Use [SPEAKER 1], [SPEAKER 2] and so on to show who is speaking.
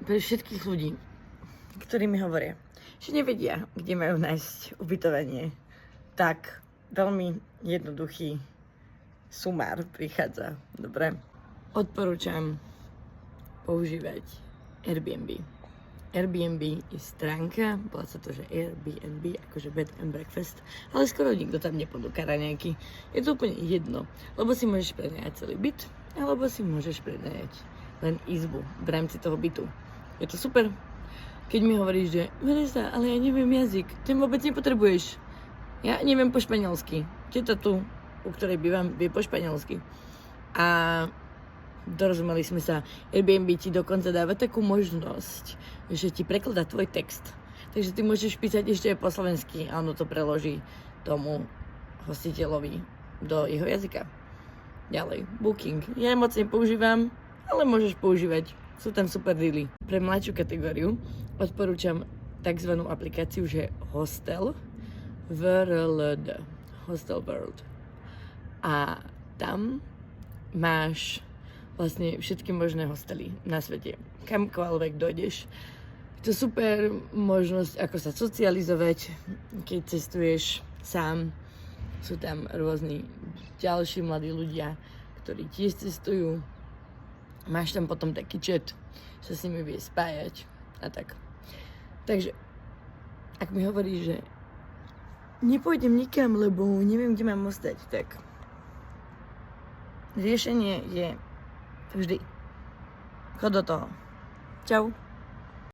[SPEAKER 1] pre všetkých ľudí, ktorí mi hovoria, že nevedia, kde majú nájsť ubytovanie, tak veľmi jednoduchý sumár prichádza. Dobre? Odporúčam používať Airbnb. Airbnb je stránka, volá sa to, že Airbnb, akože bed and breakfast, ale skoro nikto tam neponúka raňajky. Je to úplne jedno, lebo si môžeš prenajať celý byt, alebo si môžeš prenajať len izbu v rámci toho bytu. Je to super. Keď mi hovoríš, že Vanessa, ale ja neviem jazyk, ten vôbec nepotrebuješ. Ja neviem po španielsky. Teta tu, u ktorej bývam, vie po španielsky. A dorozumeli sme sa. Airbnb ti dokonca dáva takú možnosť, že ti prekladá tvoj text. Takže ty môžeš písať ešte aj po slovensky a ono to preloží tomu hostiteľovi do jeho jazyka. Ďalej, Booking. Ja moc nepoužívam, ale môžeš používať. Sú tam super dealy. Pre mladšiu kategóriu odporúčam tzv. Aplikáciu, že Hostel World. Hostel World. A tam máš vlastne všetky možné hostely na svete. Kamkoľvek dojdeš. To je super možnosť, ako sa socializovať, keď cestuješ sám. Sú tam rôzni ďalší mladí ľudia, ktorí tiež cestujú. Máš tam potom taký chat, sa s nimi vie spájať a tak. Takže, ak mi hovoríš, že nepôjdem nikam, lebo neviem, kde mám ostať, tak riešenie je vždy. Chod do toho. Čau.